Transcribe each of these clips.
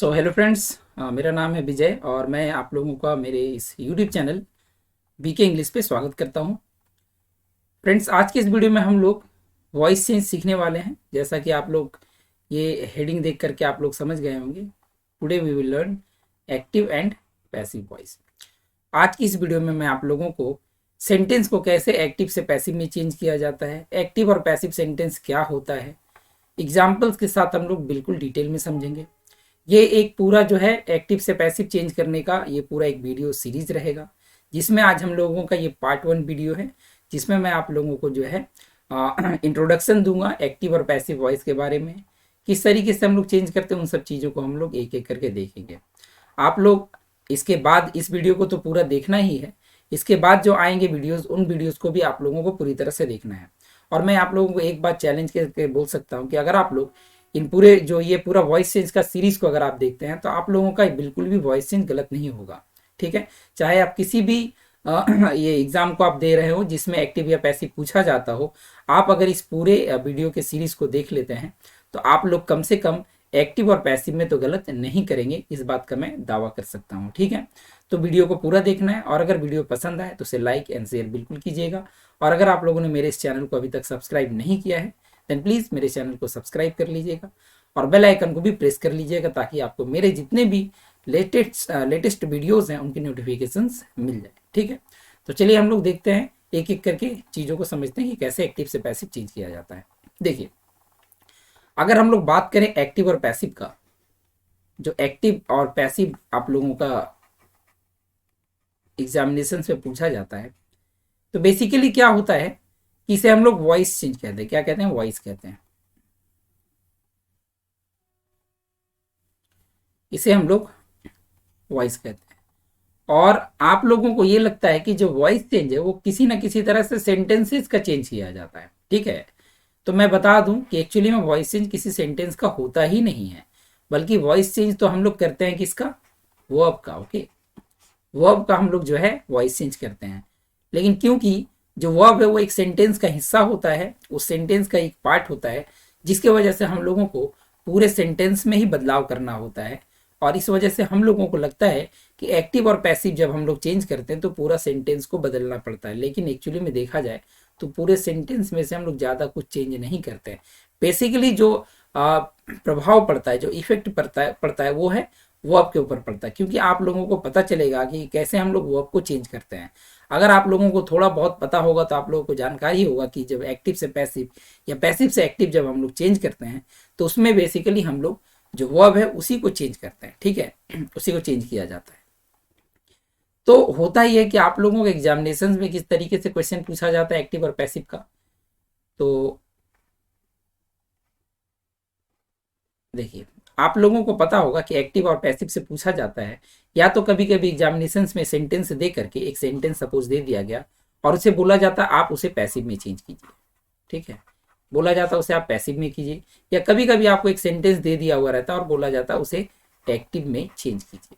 Hello friends, मेरा नाम है विजय और मैं आप लोगों का मेरे इस यूट्यूब चैनल बीके इंग्लिश पे स्वागत करता हूं। फ्रेंड्स, आज के इस वीडियो में हम लोग वॉइस चेंज सीखने वाले हैं। जैसा कि आप लोग ये हेडिंग देख करके आप लोग समझ गए होंगे। Today we will learn active and passive voice. आज की इस वीडियो में मैं आप लोगों को सेंटेंस को कैसे एक्टिव से पैसिव में चेंज किया जाता है, एक्टिव और पैसिव सेंटेंस क्या होता है, एग्जाम्पल्स के साथ हम लोग बिल्कुल डिटेल में समझेंगे। ये एक पूरा जो है एक्टिव से पैसिव चेंज करने का ये पूरा एक वीडियो सीरीज रहेगा, जिसमें आज हम लोगों का ये पार्ट 1 वीडियो है, जिसमें मैं आप लोगों को जो है इंट्रोडक्शन दूंगा एक्टिव और पैसिव वॉइस के बारे में। किस तरीके से हम लोग चेंज करते हैं उन सब चीज़ों को हम लोग एक एक करके देखेंगे। आप लोग इसके बाद इस वीडियो को तो पूरा देखना ही है। इसके बाद जो आएंगे वीडियोस, उन वीडियोस को भी आप लोगों को पूरी तरह से देखना है। और मैं आप लोगों को एक बात चैलेंज करके बोल सकता हूँ कि अगर आप लोग इन पूरे जो ये पूरा वॉइस चेंज का सीरीज को अगर आप देखते हैं तो आप लोगों का बिल्कुल भी वॉइस चेंज गलत नहीं होगा। ठीक है, चाहे आप किसी भी ये एग्जाम को आप दे रहे हो जिसमें एक्टिव या पैसिव पूछा जाता हो, आप अगर इस पूरे वीडियो के सीरीज को देख लेते हैं तो आप लोग कम से कम एक्टिव और पैसिव में तो गलत नहीं करेंगे, इस बात का मैं दावा कर सकता हूँ। ठीक है, तो वीडियो को पूरा देखना है और अगर वीडियो पसंद आए तो उसे लाइक एंड शेयर बिल्कुल कीजिएगा। और अगर आप लोगों ने मेरे इस चैनल को अभी तक सब्सक्राइब नहीं किया है देन प्लीज़ मेरे चैनल को सब्सक्राइब कर लीजिएगा और बेल आइकन को भी प्रेस कर लीजिएगा, ताकि आपको मेरे जितने भी लेटेस्ट वीडियोस हैं उनकी नोटिफिकेशंस मिल जाए। ठीक है, तो चलिए हम लोग देखते हैं, एक एक करके चीज़ों को समझते हैं कि कैसे एक्टिव से पैसिव चेंज किया जाता है। देखिए, अगर हम लोग बात करें एक्टिव और पैसिव का, जो एक्टिव और पैसिव आप लोगों का एग्जामिनेशन में पूछा जाता है, तो बेसिकली क्या होता है कि इसे हम लोग वॉइस चेंज कहते हैं। क्या कहते हैं? वॉइस कहते हैं। इसे हम लोग वॉइस कहते हैं। और आप लोगों को ये लगता है कि जो वॉइस चेंज है वो किसी ना किसी तरह से सेंटेंसेस का चेंज किया जाता है। ठीक है, तो मैं बता दूं कि एक्चुअली में वॉइस चेंज किसी सेंटेंस का होता ही नहीं है, बल्कि वॉइस चेंज तो हम लोग करते हैं किसका? वर्ब का। ओके, वर्ब का हम लोग जो है वॉइस चेंज करते हैं। लेकिन क्योंकि जो वर्ब है वो एक सेंटेंस का हिस्सा होता है, उस सेंटेंस का एक पार्ट होता है, जिसकी वजह से हम लोगों को पूरे सेंटेंस में ही बदलाव करना होता है। और इस वजह से हम लोगों को लगता है कि एक्टिव और पैसिव जब हम लोग चेंज करते हैं तो पूरा सेंटेंस को बदलना पड़ता है, लेकिन एक्चुअली में देखा जाए तो पूरे सेंटेंस में से हम लोग ज़्यादा कुछ चेंज नहीं करते हैं। बेसिकली जो प्रभाव पड़ता है, जो इफेक्ट पड़ता है वो है वर्ब के ऊपर पड़ता है, क्योंकि आप लोगों को पता चलेगा कि कैसे हम लोग वर्ब को चेंज करते हैं। अगर आप लोगों को थोड़ा बहुत पता होगा तो आप लोगों को जानकारी होगा कि जब एक्टिव से पैसिव या पैसिव से एक्टिव जब हम लोग चेंज करते हैं तो उसमें बेसिकली हम लोग जो वर्ब है उसी को चेंज करते हैं। ठीक है, उसी को चेंज किया जाता है। तो होता ही है कि आप लोगों के एग्जामिनेशन में किस तरीके से क्वेश्चन पूछा जाता है एक्टिव और पैसिव का। तो देखिए, आप लोगों को पता होगा कि एक्टिव और पैसिव से पूछा जाता है या तो कभी कभी एग्जामिनेशन में सेंटेंस दे करके, एक सेंटेंस सपोज दे दिया गया और उसे बोला जाता है आप उसे पैसिव में चेंज कीजिए। ठीक है, बोला जाता है उसे आप पैसिव में कीजिए, या कभी कभी आपको एक सेंटेंस दे दिया हुआ रहता है और बोला जाता है उसे एक्टिव में चेंज कीजिए।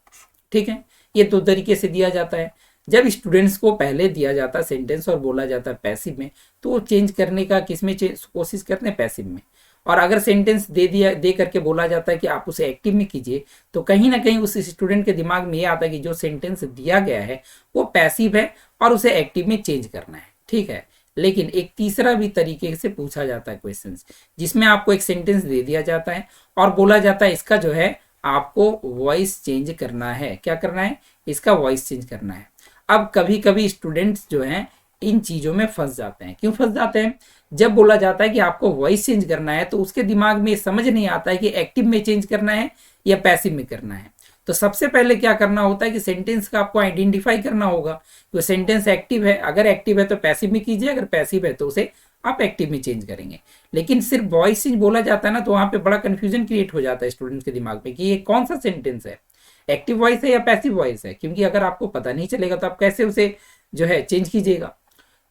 ठीक है, ये दो तरीके से दिया जाता है। जब स्टूडेंट्स को पहले दिया जाता है सेंटेंस और बोला जाता है पैसिव में, तो वो चेंज करने का किस में कोशिश करते हैं? पैसिव में। और अगर सेंटेंस दे करके बोला जाता है कि आप उसे एक्टिव में कीजिए, तो कहीं ना कहीं उस स्टूडेंट के दिमाग में ये आता है कि जो सेंटेंस दिया गया है वो पैसिव है और उसे एक्टिव में चेंज करना है। ठीक है, लेकिन एक तीसरा भी तरीके से पूछा जाता है क्वेश्चन, जिसमें आपको एक सेंटेंस दे दिया जाता है और बोला जाता है इसका जो है आपको वॉइस चेंज करना है। क्या करना है? इसका वॉइस चेंज करना है। अब कभी कभी स्टूडेंट्स जो हैं इन चीज़ों में फंस जाते हैं। क्यों फंस जाते हैं? जब बोला जाता है कि आपको वॉइस चेंज करना है तो उसके दिमाग में समझ नहीं आता है कि एक्टिव में चेंज करना है या पैसिव में करना है। तो सबसे पहले क्या करना होता है कि सेंटेंस का आपको आइडेंटिफाई करना होगा कि सेंटेंस एक्टिव है। अगर एक्टिव है तो पैसिव में कीजिए, अगर पैसिव है तो उसे आप एक्टिव में चेंज करेंगे। लेकिन सिर्फ वॉइस चेंज बोला जाता है ना, तो वहां पे बड़ा कंफ्यूजन क्रिएट हो जाता है स्टूडेंट्स के दिमाग में कि ये कौन सा सेंटेंस है, एक्टिव वॉइस है या पैसिव वॉइस है। क्योंकि अगर आपको पता नहीं चलेगा तो आप कैसे उसे जो है चेंज कीजिएगा।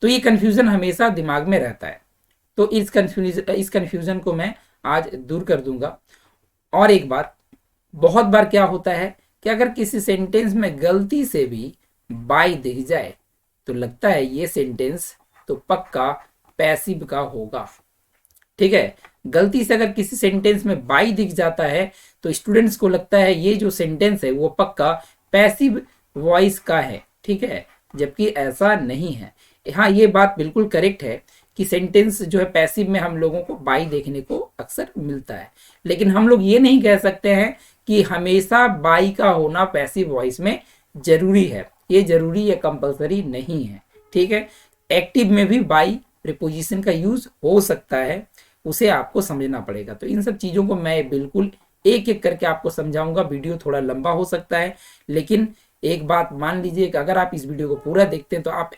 तो ये कंफ्यूजन हमेशा दिमाग में रहता है। तो इस कंफ्यूजन को मैं आज दूर कर दूंगा। और एक बार, बहुत बार क्या होता है कि अगर किसी सेंटेंस में गलती से भी बाय दिख जाए तो लगता है ये सेंटेंस तो पक्का पैसिव का होगा। ठीक है, गलती से अगर किसी सेंटेंस में बाई दिख जाता है तो स्टूडेंट्स को लगता है ये जो सेंटेंस है वो पक्का पैसिव वॉइस का है, ठीक है, जबकि ऐसा नहीं है। हाँ, ये बात बिल्कुल करेक्ट है कि सेंटेंस जो है पैसिव में हम लोगों को बाई देखने को अक्सर मिलता है, लेकिन हम लोग ये नहीं कह सकते हैं कि हमेशा बाई का होना पैसिव वॉइस में जरूरी है। ये जरूरी या कंपलसरी नहीं है, ठीक है। एक्टिव में भी बाई प्रीपोजिशन का यूज हो सकता है, उसे आपको समझना पड़ेगा। तो इन सब चीजों को मैं बिल्कुल एक एक करके आपको समझाऊंगा। वीडियो थोड़ा लंबा हो सकता है, लेकिन एक बात मान लीजिए कि अगर आप इस वीडियो को पूरा देखते हैं तो आप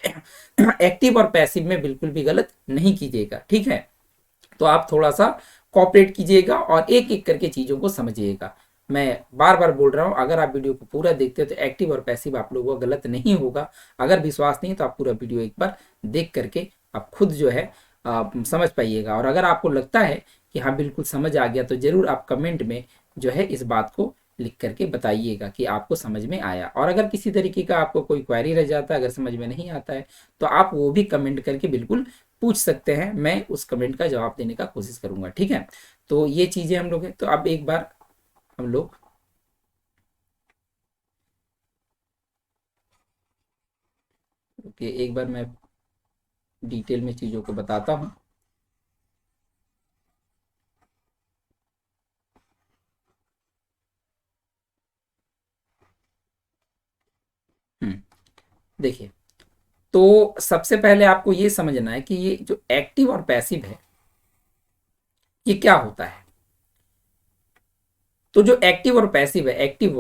एक्टिव और पैसिव में बिल्कुल भी गलत नहीं कीजिएगा, ठीक है। तो आप थोड़ा सा कॉपरेट कीजिएगा और एक एक करके चीजों को समझिएगा। मैं बार बार बोल रहा हूं, अगर आप वीडियो को पूरा देखते हो तो एक्टिव और पैसिव आप लोगों का गलत नहीं होगा। अगर विश्वास नहीं तो आप पूरा वीडियो एक बार देख करके आप खुद जो है समझ पाइएगा। और अगर आपको लगता है कि हाँ बिल्कुल समझ आ गया तो जरूर आप कमेंट में जो है इस बात को लिख करके बताइएगा कि आपको समझ में आया। और अगर किसी तरीके का आपको कोई क्वेरी रह जाता है, अगर समझ में नहीं आता है, तो आप वो भी कमेंट करके बिल्कुल पूछ सकते हैं। मैं उस कमेंट का जवाब देने का कोशिश करूंगा, ठीक है। तो ये चीजें हम लोग हैं। तो अब एक बार हम लोग ओके, एक बार मैं डिटेल में चीजों को बताता हूं। देखिए, तो सबसे पहले आपको ये समझना है कि ये जो एक्टिव और पैसिव है ये क्या होता है। तो जो एक्टिव और पैसिव है, एक्टिव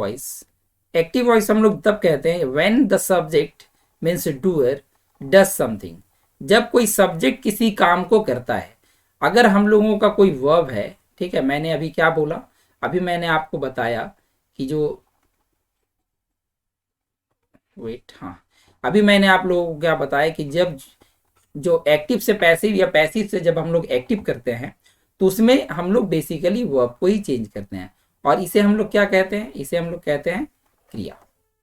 वॉइस हम लोग तब कहते हैं when the subject means doer does something, जब कोई सब्जेक्ट किसी काम को करता है। अगर हम लोगों का कोई वर्ब है, ठीक है, मैंने अभी क्या बोला, अभी मैंने आपको बताया कि जो वेट, हाँ, अभी मैंने आप लोगों को क्या बताया कि जब जो एक्टिव से पैसिव या पैसिव से जब हम लोग एक्टिव करते हैं तो उसमें हम लोग बेसिकली वर्ब को ही चेंज करते हैं। और इसे हम लोग क्या कहते हैं, इसे हम लोग कहते हैं क्रिया,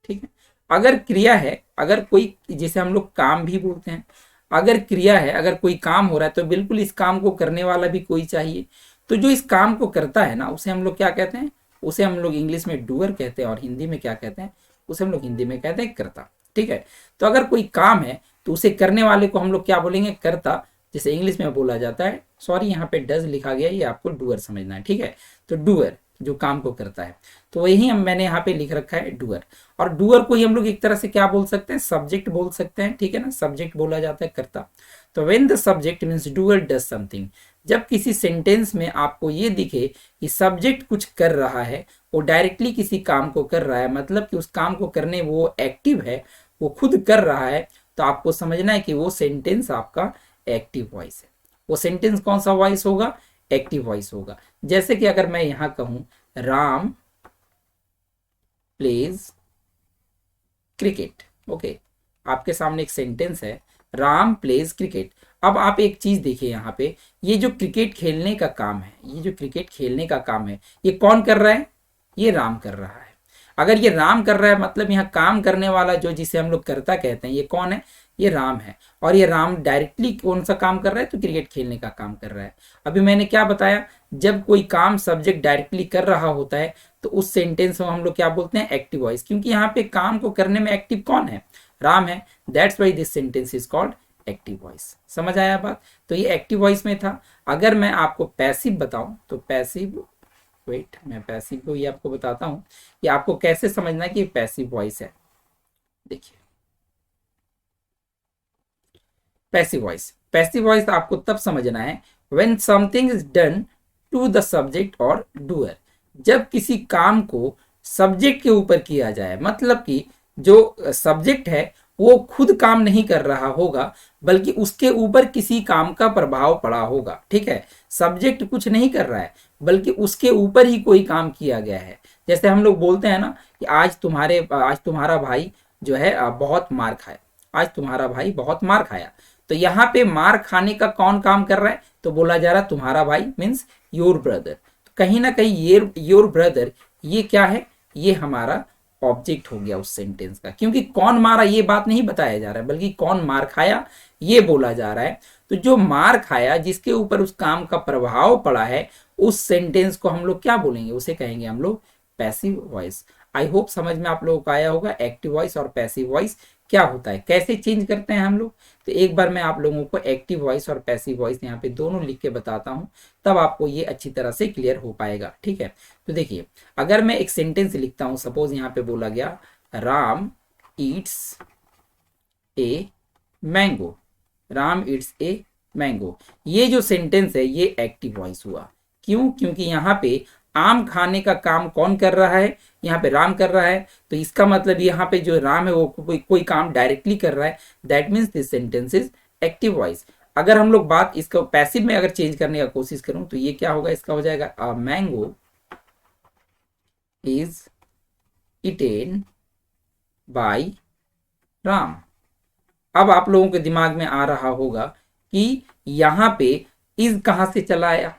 ठीक है। अगर क्रिया है, अगर कोई, जिसे हम लोग काम भी बोलते हैं, अगर क्रिया है, अगर कोई काम हो रहा है तो बिल्कुल इस काम को करने वाला भी कोई चाहिए। तो जो इस काम को करता है ना उसे हम लोग क्या कहते हैं, उसे हम लोग इंग्लिश में डूअर कहते हैं और हिंदी में क्या कहते हैं, उसे हम लोग हिंदी में कहते हैं कर्ता, ठीक है। तो अगर कोई काम है तो उसे करने वाले को हम लोग क्या बोलेंगे, कर्ता, जिसे इंग्लिश में बोला जाता है, सॉरी यहाँ पे डज लिखा गया, ये आपको डूअर समझना है, ठीक है। तो डूअर जो काम को करता है, तो वही हम मैंने यहाँ पे लिख रखा है डूअर। और डूअर को ही हम लोग एक तरह से क्या बोल सकते हैं, सब्जेक्ट बोल सकते हैं, ठीक है ना, सब्जेक्ट बोला जाता है कर्ता। तो when the subject means doer does something, जब किसी सेंटेंस में आपको ये दिखे कि सब्जेक्ट कुछ कर रहा है, वो डायरेक्टली किसी काम को कर रहा है, मतलब कि उस काम को करने वो एक्टिव है, वो खुद कर रहा है, तो आपको समझना है कि वो सेंटेंस आपका एक्टिव वॉइस है। वो सेंटेंस कौन सा वॉइस होगा, एक्टिव वॉइस होगा। जैसे कि अगर मैं यहां कहूं राम प्लेज क्रिकेट, ओके, आपके सामने एक सेंटेंस है राम प्लेज क्रिकेट। अब आप एक चीज देखिए यहाँ पे, ये जो क्रिकेट खेलने का काम है, ये जो क्रिकेट खेलने का काम है, ये कौन कर रहा है, ये राम कर रहा है। अगर ये राम कर रहा है मतलब यहाँ काम करने वाला जो जिसे हम लोग कर्ता कहते हैं, ये कौन है, ये राम है। और ये राम डायरेक्टली कौन सा काम कर रहा है, तो क्रिकेट खेलने का काम कर रहा है। अभी मैंने क्या बताया, जब कोई काम सब्जेक्ट डायरेक्टली कर रहा होता है तो उस सेंटेंस में हम लोग क्या बोलते हैं, एक्टिव वॉइस, क्योंकि यहाँ पे काम को करने में एक्टिव कौन है, राम है। That's why this sentence is called active voice. समझ आया बात। तो ये एक्टिव वॉइस में था। अगर मैं आपको पैसिव बताऊं तो पैसिव, वेट, मैं पैसिव को ये आपको बताता हूं कि आपको कैसे समझना है कि पैसिव वॉइस है। देखिए, पैसिव वॉइस आपको तब समझना है when something is done to the subject और डूअर, जब किसी काम को सब्जेक्ट के ऊपर किया जाए, मतलब कि जो सब्जेक्ट है वो खुद काम नहीं कर रहा होगा बल्कि उसके ऊपर किसी काम का प्रभाव पड़ा होगा, ठीक है। सब्जेक्ट कुछ नहीं कर रहा है बल्कि उसके ऊपर ही कोई काम किया गया है। जैसे हम लोग बोलते हैं ना कि आज तुम्हारा भाई जो है बहुत मार खाया, आज तुम्हारा भाई बहुत मार खाया। तो यहाँ पे मार खाने का कौन काम कर रहा है, तो बोला जा रहा है तुम्हारा भाई मीन्स योर ब्रदर। तो कहीं ना कहीं ये योर ब्रदर ये क्या है, ये हमारा ऑब्जेक्ट हो गया उस सेंटेंस का, क्योंकि कौन मारा ये बात नहीं बताया जा रहा है बल्कि कौन मार खाया ये बोला जा रहा है। तो जो मार खाया, जिसके ऊपर उस काम का प्रभाव पड़ा है, उस सेंटेंस को हम लोग क्या बोलेंगे, उसे कहेंगे हम लोग पैसिव वॉइस। आई होप समझ में आप लोगों को आया होगा एक्टिव वॉइस और पैसिव वॉइस क्या होता है, कैसे चेंज करते हैं हम लोग। तो एक बार मैं आप लोगों को एक्टिव वॉइस और पैसिव वॉइस यहाँ पे दोनों लिख के बताता हूँ, तब आपको ये अच्छी तरह से क्लियर हो पाएगा। ठीक है, तो देखिए, अगर मैं एक सेंटेंस लिखता हूँ, सपोज यहाँ पे बोला गया Ram eats a mango, Ram eats a mango, ये जो सेंटेंस है ये एक्टिव वॉइस हुआ। क्यों? क्योंकि यहाँ पे आम खाने का काम कौन कर रहा है, यहाँ पे राम कर रहा है, तो इसका मतलब यहाँ पे जो राम है वो कोई काम डायरेक्टली कर रहा है, that means this sentence is active voice. अगर हम लोग बात इसका पैसिव में अगर चेंज करने का कोशिश करूं तो ये क्या होगा, इसका हो जाएगा a mango is eaten by Ram. अब आप लोगों के दिमाग में आ रहा होगा कि यहाँ पे इज कहां से चला आया,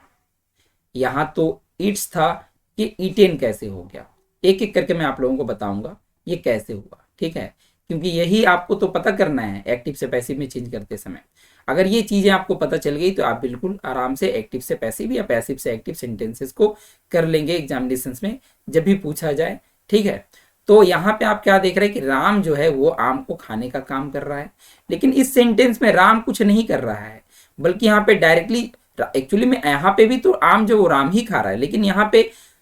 यहां तो इट्स था, कि ईटेन कैसे हो गया। एक एक करके मैं आप लोगों को बताऊंगा ये कैसे हुआ। ठीक है, क्योंकि यही आपको तो पता करना है एक्टिव से पैसिव में चेंज करते समय। अगर ये चीजें आपको पता चल गई तो आप बिल्कुल आराम से एक्टिव से पैसिव या पैसिव से एक्टिव सेंटेंसेस को कर लेंगे एग्जामिनेशन में जब भी पूछा जाए। ठीक है, तो यहाँ पे आप क्या देख रहे हैं कि राम जो है वो आम को खाने का काम कर रहा है, लेकिन इस सेंटेंस में राम कुछ नहीं कर रहा है, बल्कि यहाँ पे डायरेक्टली एक्चुअली में यहाँ पे भी तो आम जो वो राम ही खा रहा है, लेकिन यहाँ पे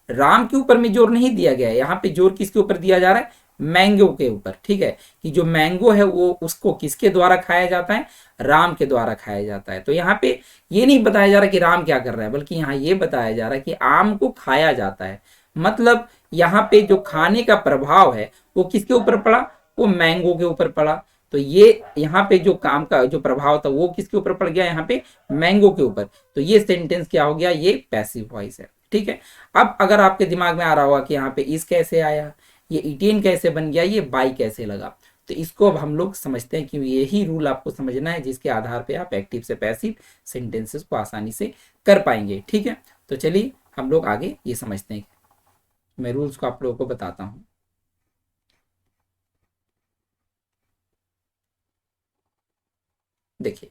राम के ऊपर में जोर नहीं दिया गया है, यहाँ पे जोर किसके ऊपर दिया जा रहा है, मैंगो के ऊपर। ठीक है, कि जो मैंगो है वो उसको किसके द्वारा खाया जाता है, राम के द्वारा खाया जाता है। तो यहाँ पे ये नहीं बताया जा रहा कि राम क्या कर रहा है, बल्कि यहाँ ये बताया जा रहा है कि आम को खाया जाता है। मतलब यहाँ पे जो खाने का प्रभाव है वो किसके ऊपर पड़ा, वो मैंगो के ऊपर पड़ा। तो ये यहाँ पे जो काम का जो प्रभाव था वो किसके ऊपर पड़ गया, यहाँ पे मैंगो के ऊपर। तो ये सेंटेंस क्या हो गया, ये पैसिव वॉइस है। ठीक है, अब अगर आपके दिमाग में आ रहा होगा कि यहाँ पे इस कैसे आया, ये इटेन कैसे बन गया, ये बाई कैसे लगा, तो इसको अब हम लोग समझते हैं कि यही रूल आपको समझना है जिसके आधार पे आप एक्टिव से पैसिव सेंटेंसेस को आसानी से कर पाएंगे। ठीक है, तो चलिए हम लोग आगे ये समझते हैं। मैं रूल्स को आप लोगों को बताता हूं। देखिए,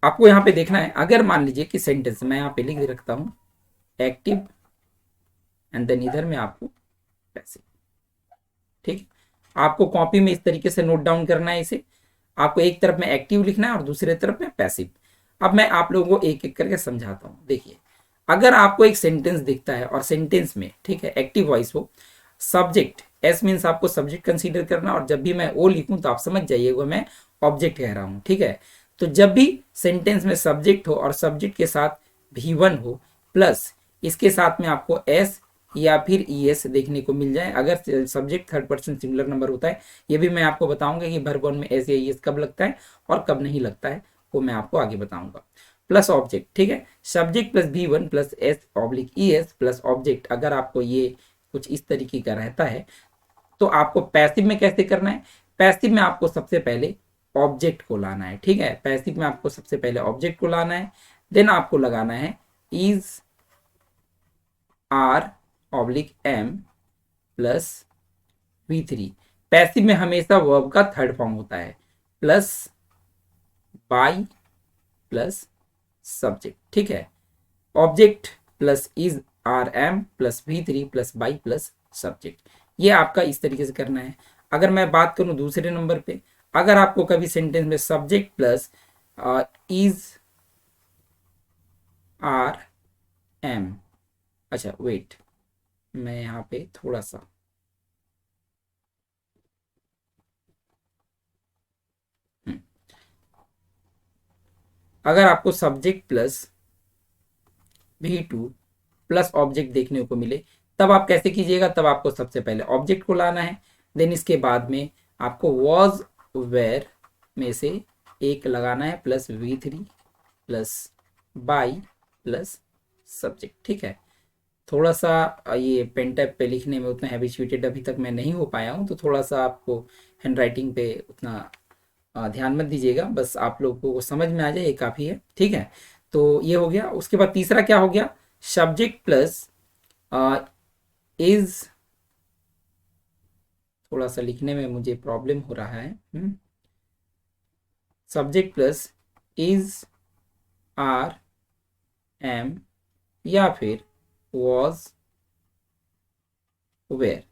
आपको यहाँ पे देखना है, अगर मान लीजिए कि सेंटेंस मैं यहाँ पे लिख रखता हूं एक्टिव एंड देन इधर में आपको पैसिव। ठीक, आपको कॉपी में इस तरीके से नोट डाउन करना है इसे, आपको एक तरफ में एक्टिव लिखना है और दूसरे तरफ में पैसिव। अब मैं आप लोगों को एक एक करके समझाता हूँ। देखिए, अगर आपको एक सेंटेंस दिखता है और सेंटेंस में, ठीक है, एक्टिव वॉइस हो, सब्जेक्ट एस मीन्स आपको सब्जेक्ट कंसीडर करना, और जब भी मैं ओ लिखूं तो आप समझ जाइएगा मैं ऑब्जेक्ट कह रहा हूं। ठीक है, तो जब भी सेंटेंस में सब्जेक्ट हो और सब्जेक्ट के साथ भी1 हो प्लस इसके साथ में आपको एस या फिर ईएस देखने को मिल जाए, अगर subject third person singular number होता है, ये भी मैं आपको बताऊंगा कि वर्ब वन में एस या ईएस कब लगता है और कब नहीं लगता है, वो मैं आपको आगे बताऊंगा। प्लस ऑब्जेक्ट, ठीक है, सब्जेक्ट प्लस भी1 plus S oblique ES plus object, अगर आपको ये कुछ इस तरीके का रहता है तो आपको पैसिव में कैसे करना है, पैसिव में आपको सबसे पहले ऑब्जेक्ट को लाना है। ठीक है, पैसिव में आपको सबसे पहले ऑब्जेक्ट को लाना है, देन आपको लगाना है is are oblique am plus V3। Passive में हमेशा वर्ब का थर्ड फॉर्म होता है, प्लस बाई प्लस सब्जेक्ट। ठीक है, object plus is are am plus V3 plus by plus subject, ये आपका इस तरीके से करना है। अगर मैं बात करूं दूसरे नंबर पे, अगर आपको कभी सेंटेंस में subject plus is are am, अच्छा वेट, मैं यहाँ पे थोड़ा सा अगर आपको subject plus V2 plus object देखने को मिले, तब आप कैसे कीजिएगा, तब आपको सबसे पहले ऑब्जेक्ट को लाना है, देन इसके बाद में आपको वॉज वेयर में से एक लगाना है plus V3 plus by plus subject. ठीक है, थोड़ा सा ये पेन टैप पे लिखने में उतना हैबिचुएटेड अभी तक मैं नहीं हो पाया हूँ, तो थोड़ा सा आपको हैंड राइटिंग पे उतना ध्यान मत दीजिएगा, बस आप लोगों को समझ में आ जाए ये काफ़ी है। ठीक है, तो ये हो गया। उसके बाद तीसरा क्या हो गया, सब्जेक्ट प्लस इज, थोड़ा सा लिखने में मुझे प्रॉब्लम हो रहा है, subject plus is, are, am, या फिर वॉज, वेयर।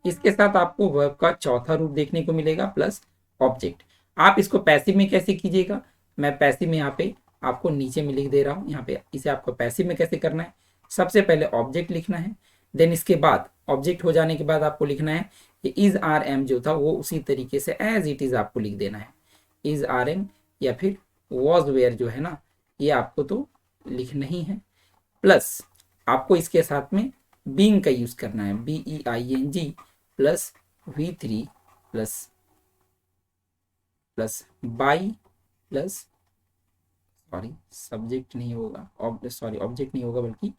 इसके साथ आपको वर्ब का चौथा रूप देखने को मिलेगा प्लस ऑब्जेक्ट। आप इसको पैसिव में कैसे कीजिएगा, मैं पैसिव में यहाँ पे आपको नीचे में लिख दे रहा हूँ। यहाँ पे इसे आपको पैसिव में कैसे करना है, सबसे पहले ऑब्जेक्ट लिखना है, देन इसके बाद ऑब्जेक्ट हो जाने के बाद आपको लिखना है कि इज, आर, एम जो था वो उसी तरीके से एज इट इज आपको लिख देना है, इज, आर, एम, या फिर वॉज, वेयर जो है ना, ये आपको तो लिखना ही है। प्लस आपको इसके साथ में बीइंग का यूज करना है, BEING, plus V3 plus by plus, sorry subject नहीं होगा, ऑब्जेक्ट नहीं होगा, बल्कि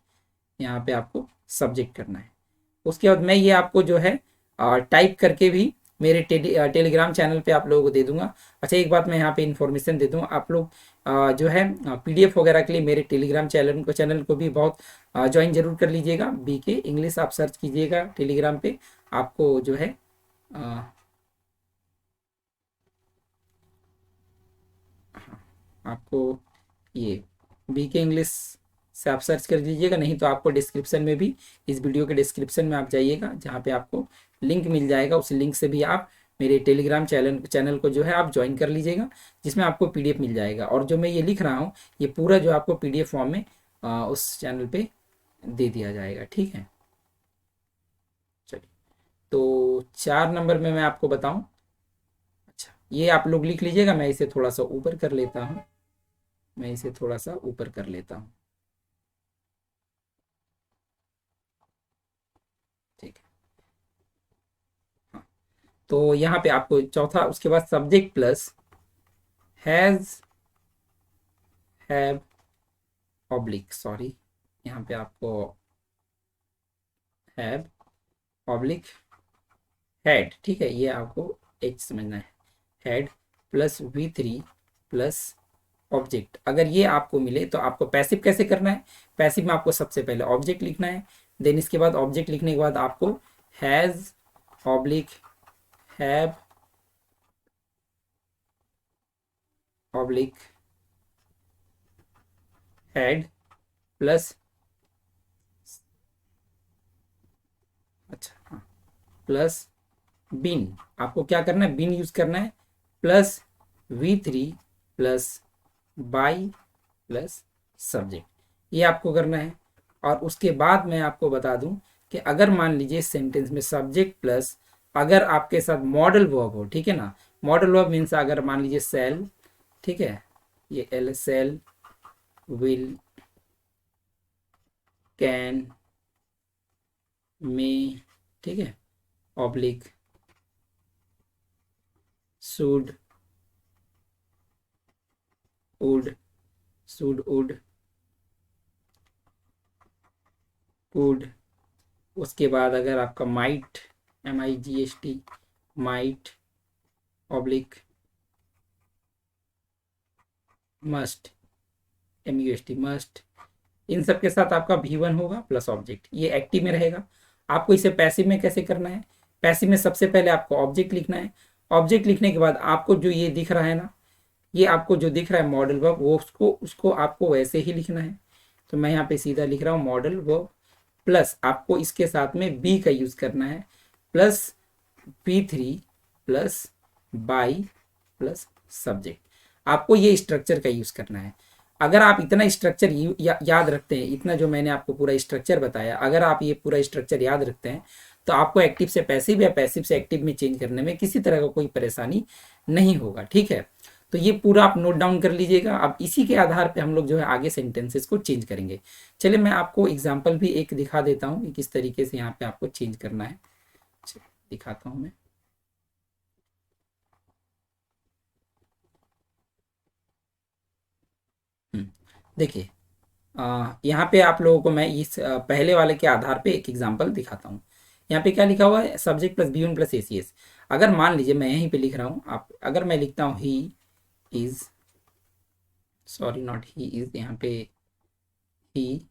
यहाँ पे आपको सब्जेक्ट करना है। उसके बाद मैं ये आपको जो है टाइप करके भी मेरे टेलीग्राम चैनल पे आप लोगों को दे दूंगा। अच्छा, एक बात मैं यहाँ पे इन्फॉर्मेशन दे दूँ, आप लोग जो है PDF वगैरह के लिए मेरे टेलीग्राम चैनल को भी बहुत ज्वाइन जरूर कर लीजिएगा। BK इंग्लिश आप सर्च कीजिएगा टेलीग्राम पे, आपको जो है आपको ये BK इंग्लिश से आप सर्च कर लीजिएगा, नहीं तो आपको डिस्क्रिप्शन में भी, इस वीडियो के डिस्क्रिप्शन में आप जाइएगा, जहाँ पे आपको लिंक मिल जाएगा, उस लिंक से भी आप मेरे टेलीग्राम चैनल को जो है आप ज्वाइन कर लीजिएगा, जिसमें आपको PDF मिल जाएगा। और जो मैं ये लिख रहा हूँ ये पूरा जो आपको PDF फॉर्म में उस चैनल पे दे दिया जाएगा, ठीक है। चलिए, तो 4 नंबर में मैं आपको बताऊं, अच्छा ये आप लोग लिख लीजिएगा, मैं इसे थोड़ा सा ऊपर कर लेता हूँ, ठीक है। हाँ, तो यहाँ पे आपको चौथा, उसके बाद subject plus has, have, oblique, sorry यहाँ पे आपको हैव, ऑब्लिक, हैड, ठीक है, ये आपको H समझना है, had plus V3 plus object. अगर ये आपको मिले तो आपको पैसिव कैसे करना है, पैसिव में आपको सबसे पहले ऑब्जेक्ट लिखना है, देन इसके बाद ऑब्जेक्ट लिखने के बाद आपको has, oblique, have, oblique, had plus, अच्छा हाँ, प्लस बिन। आपको क्या करना है, बिन यूज करना है, plus V3 plus by plus subject, ये आपको करना है। और उसके बाद मैं आपको बता दूं कि अगर मान लीजिए सेंटेंस में सब्जेक्ट प्लस अगर आपके साथ मॉडल वर्ब हो, ठीक है ना, मॉडल वर्ब मीन्स अगर मान लीजिए सेल, ठीक है, ये एल, सेल, विल, कैन, मे, ठीक है, oblique, should, would, would, could, उसके बाद अगर आपका might, MIGHT, might, oblique, must, MUST, must, इन सब के साथ आपका V1 होगा प्लस ऑब्जेक्ट, ये एक्टिव में रहेगा। आपको इसे पैसिव में कैसे करना है, पैसिव में सबसे पहले आपको ऑब्जेक्ट लिखना है, ऑब्जेक्ट लिखने के बाद आपको जो ये दिख रहा है ना, ये आपको जो दिख रहा है मॉडल वर्ब, वो उसको आपको वैसे ही लिखना है। तो मैं यहाँ पे सीधा लिख रहा हूँ मॉडल वर्ब, प्लस आपको इसके साथ में बी का यूज करना है, plus P3 plus by plus subject. आपको ये स्ट्रक्चर का यूज करना है। अगर आप इतना स्ट्रक्चर याद रखते हैं, इतना जो मैंने आपको पूरा स्ट्रक्चर बताया, अगर आप ये पूरा स्ट्रक्चर याद रखते हैं तो आपको एक्टिव से पैसिव या पैसिव से एक्टिव में चेंज करने में किसी तरह का कोई परेशानी नहीं होगा, ठीक है। तो ये पूरा आप नोट डाउन कर लीजिएगा। अब इसी के आधार पे हम लोग जो है आगे सेंटेंसेस को चेंज करेंगे। चलिए मैं आपको एग्जांपल भी एक दिखा देता हूँ कि किस तरीके से यहाँ पे आपको चेंज करना है, दिखाता हूँ मैं। देखिए यहाँ पे आप लोगों को मैं इस पहले वाले के आधार पे एक एग्जांपल दिखाता हूँ। यहाँ पे क्या लिखा हुआ है, subject plus B1 plus ACS। अगर मान लीजिए मैं यहीं पे लिख रहा हूँ, आप अगर मैं लिखता हूँ he is, sorry not he is, यहाँ पे ही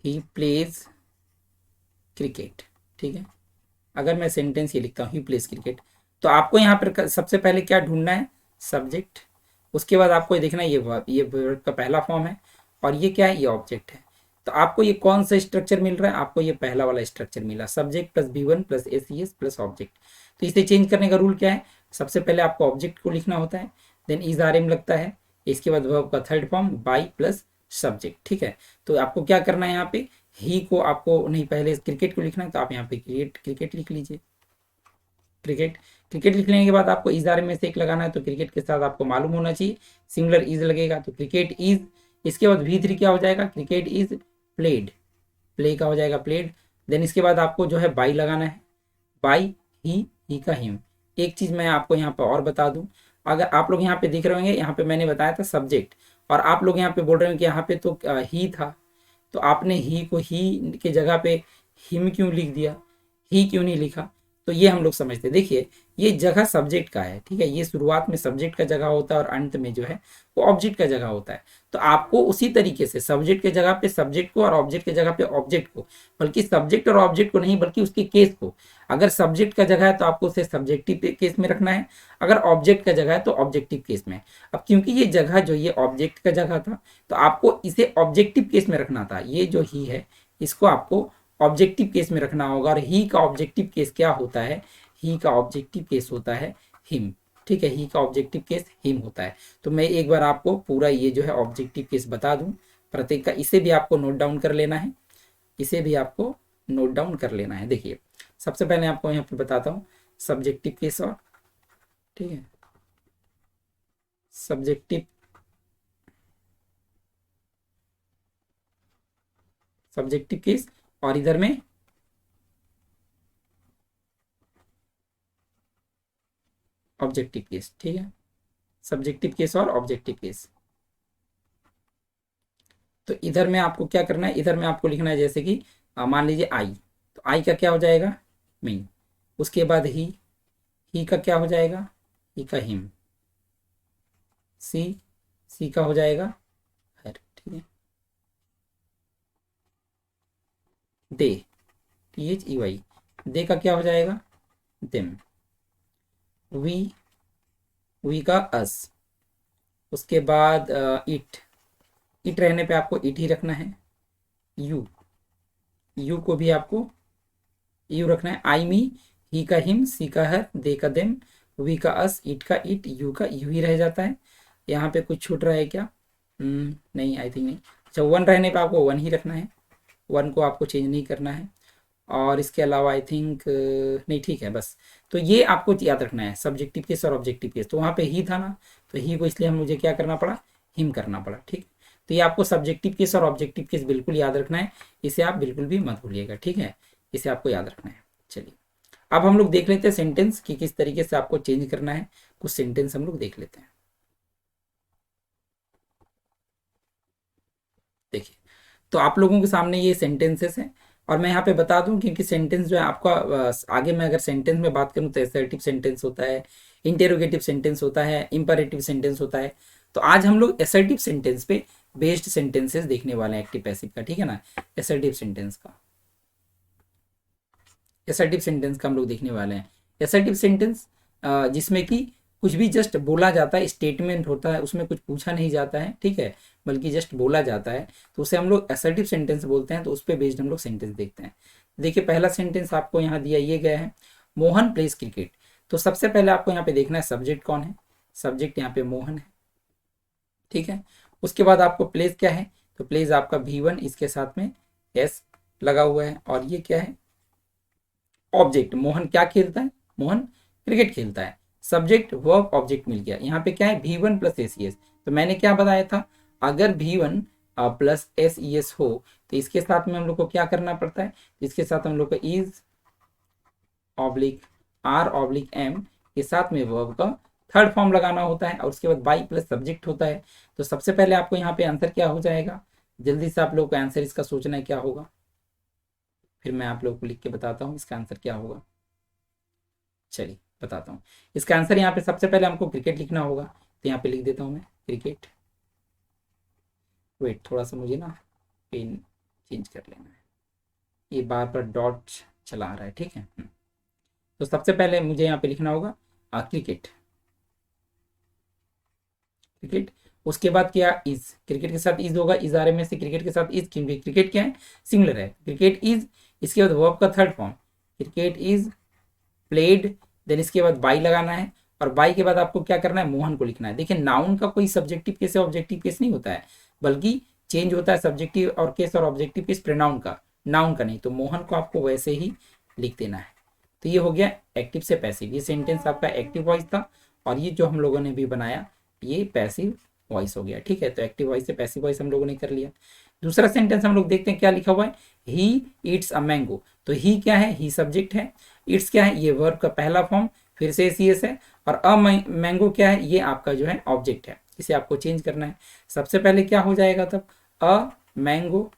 ही प्लेज क्रिकेट, ठीक है। अगर मैं सेंटेंस ये लिखता हूँ ही प्लेज क्रिकेट, तो आपको यहाँ पर सबसे पहले क्या ढूंढना है, सब्जेक्ट, उसके बाद आपको ये देखना है ये वर्ब का पहला फॉर्म है और ये क्या है, ये ऑब्जेक्ट है। तो आपको ये कौन सा स्ट्रक्चर मिल रहा है, आपको ये पहला वाला स्ट्रक्चर मिला, subject plus V1 plus S plus object. तो इसे चेंज करने का रूल क्या है, सबसे पहले आपको ऑब्जेक्ट को लिखना होता है, देन इज आर एम लगता है, इसके बाद वर्ब का third form by plus subject. ठीक है, तो आपको क्या करना है, यहाँ पे ही को आपको नहीं, पहले क्रिकेट को लिखना है, तो आप यहाँ पे क्रिकेट लिख लीजिए, क्रिकेट। क्रिकेट लिखने के बाद आपको इज आर में से एक लगाना है, तो क्रिकेट के साथ आपको मालूम होना चाहिए सिंगुलर इज लगेगा, तो क्रिकेट इज। इसके बाद V3 क्या हो जाएगा, क्रिकेट इज प्लेड, प्ले का हो जाएगा प्लेड। देन इसके बाद आपको जो है बाई लगाना है, बाई ही का हिम। एक चीज मैं आपको यहाँ पे और बता दूं, अगर आप लोग यहाँ पे देख रहे होंगे, यहाँ पे मैंने बताया था सब्जेक्ट, और आप लोग यहाँ पे बोल रहे हो कि यहाँ पे तो ही था, तो आपने ही को ही के जगह पे हिम क्यों लिख दिया, ही क्यों नहीं लिखा। तो ये हम लोग समझते, देखिए ये जगह सब्जेक्ट का है, ठीक है, ये शुरुआत में सब्जेक्ट का जगह होता है और अंत में जो है वो ऑब्जेक्ट का जगह होता है। तो आपको उसी तरीके से सब्जेक्ट के जगह पे सब्जेक्ट को और ऑब्जेक्ट के जगह पे ऑब्जेक्ट को, बल्कि सब्जेक्ट और ऑब्जेक्ट को नहीं, बल्कि उसके केस को, अगर सब्जेक्ट का जगह है तो आपको उसे सब्जेक्टिव केस में रखना है, अगर ऑब्जेक्ट का जगह है तो ऑब्जेक्टिव केस में। अब क्योंकि ये जगह जो ये ऑब्जेक्ट का जगह था, तो आपको इसे ऑब्जेक्टिव केस में रखना था, ये जो ही है इसको आपको ऑब्जेक्टिव केस में रखना होगा। और ही का ऑब्जेक्टिव केस क्या होता है, ही का ऑब्जेक्टिव केस होता है हिम। ठीक है, ही का ऑब्जेक्टिव केस हिम होता है। तो मैं एक बार आपको पूरा ये जो है ऑब्जेक्टिव केस बता दूं प्रत्येक का, इसे भी आपको नोट डाउन कर लेना है, इसे भी आपको नोट डाउन कर लेना है। देखिए सबसे पहले आपको यहाँ पे बताता हूँ सब्जेक्टिव केस, और ठीक है सब्जेक्टिव सब्जेक्टिव केस, और इधर में ऑब्जेक्टिव केस। ठीक है, सब्जेक्टिव केस और ऑब्जेक्टिव केस। तो इधर में आपको क्या करना है, इधर में आपको लिखना है जैसे कि मान लीजिए आई, तो आई का क्या हो जाएगा, मी। उसके बाद ही का क्या हो जाएगा, ही का हिम। सी, सी का हो जाएगा हर। ठीक है, दे, THEY, दे का क्या हो जाएगा, देम। वी, वी का अस। उसके बाद इट, इट रहने पे आपको इट ही रखना है। यू, यू को भी आपको यू रखना है। आई मी, ही का हिम, सी का हर, दे का देम, वी का अस, इट का इट, यू का यू ही रह जाता है। यहाँ पे कुछ छूट रहा है क्या, नहीं आई थिंक नहीं। अच्छा, वन रहने पे आपको वन ही रखना है, वन को आपको चेंज नहीं करना है। और इसके अलावा आई थिंक नहीं, ठीक है बस। तो ये आपको याद रखना है सब्जेक्टिव केस और ऑब्जेक्टिव केस। तो वहाँ पे ही था ना, तो ही को इसलिए मुझे क्या करना पड़ा, हिम करना पड़ा। ठीक, तो ये आपको सब्जेक्टिव केस और ऑब्जेक्टिव केस बिल्कुल याद रखना है, इसे आप बिल्कुल भी मत भूलिएगा। ठीक है, इसे आपको याद रखना है। चलिए अब हम लोग देख लेते हैं सेंटेंस कि किस तरीके से आपको चेंज करना है, कुछ सेंटेंस हम लोग देख लेते हैं। देखिए, तो आप लोगों के सामने ये सेंटेंसेस हैं, और मैं यहाँ पे बता दूं क्योंकि सेंटेंस जो है आपका आगे मैं अगर सेंटेंस में बात करूं तो एसर्टिव सेंटेंस होता है, इंटेरोगेटिव सेंटेंस होता है, इंपरेटिव सेंटेंस होता है। तो आज हम लोग एसर्टिव सेंटेंस पे बेस्ड सेंटेंसेस देखने वाले हैं, एक्टिव पैसिव का। ठीक है ना, एसर्टिव सेंटेंस का, एसर्टिव सेंटेंस का हम लोग देखने वाले हैं। एसर्टिव सेंटेंस जिसमें कि कुछ भी जस्ट बोला जाता है, स्टेटमेंट होता है, उसमें कुछ पूछा नहीं जाता है, ठीक है, बल्कि जस्ट बोला जाता है, तो उसे हम लोग एसर्टिव सेंटेंस बोलते हैं। तो उस पर बेस्ड हम लोग सेंटेंस देखते हैं। देखिए पहला सेंटेंस आपको यहाँ दिया ये गया है, मोहन प्लेस क्रिकेट। तो सबसे पहले आपको यहाँ पे देखना है सब्जेक्ट कौन है, सब्जेक्ट यहाँ पे मोहन है। ठीक है, उसके बाद आपको प्लेस क्या है, तो प्लेस आपका V1, इसके साथ में एस लगा हुआ है, और ये क्या है, ऑब्जेक्ट। मोहन क्या खेलता है, मोहन क्रिकेट खेलता है। सब्जेक्ट वर्ब ऑब्जेक्ट मिल गया। यहाँ पे क्या है, V1 प्लस एस। तो मैंने क्या बताया था, अगर V1 प्लस एस हो तो इसके साथ में हम लोग को क्या करना पड़ता है, इसके साथ हम लोग को is oblique are oblique am के साथ में वर्ब का थर्ड फॉर्म लगाना होता है, और उसके बाद बाई प्लस सब्जेक्ट होता है। तो सबसे पहले आपको यहाँ पे आंसर क्या हो जाएगा, जल्दी से आप लोग को आंसर इसका सोचना है क्या होगा, फिर मैं आप लोगों को लिख के बताता हूँ इसका आंसर क्या होगा। चलिए बताता हूँ इसका आंसर। यहाँ पे सबसे पहले हमको क्रिकेट लिखना होगा, तो यहाँ पे लिख देता हूँ मैं क्रिकेट। वेट, थोड़ा सा मुझे ना पेन चेंज कर लेना है, ये बार बार डॉट चला आ रहा है। ठीक है, तो सबसे पहले मुझे यहाँ पे लिखना होगा क्रिकेट। क्रिकेट। उसके बाद क्या, इज, क्रिकेट के साथ इज होगा, इज आर में से क्रिकेट के साथ इज, क्योंकि क्रिकेट क्या है, सिंगुलर है, क्रिकेट इज। इसके बाद वर्ब का third form, cricket is played, then इसके बाद बाई लगाना है, और बाई के बाद आपको क्या करना है, मोहन को लिखना है। देखिए नाउन का कोई सब्जेक्टिव केस या ऑब्जेक्टिव केस नहीं होता है, बल्कि चेंज होता है सब्जेक्टिव और केस और ऑब्जेक्टिव केस प्रोनाउन का, नाउन का नहीं। तो मोहन को आपको वैसे ही लिख देना है। तो ये हो गया एक्टिव से पैसिव, ये सेंटेंस आपका एक्टिव वॉइस था, और ये जो हम लोगों ने भी बनाया ये पैसिव वॉइस हो गया। ठीक है, तो एक्टिव वॉइस से पैसिव वॉइस हम लोगों ने कर लिया। दूसरा सेंटेंस हम लोग देखते हैं क्या लिखा हुआ है, ही ईट्स अ मैंगो। तो ही क्या है, ही सब्जेक्ट है, इट्स क्या है, ये वर्ब का पहला फॉर्म, फिर से सी एस है, और अ मैंगो क्या है, ये आपका जो है ऑब्जेक्ट है, इसे आपको चेंज करना है। सबसे पहले क्या हो जाएगा तब, अ मैंगो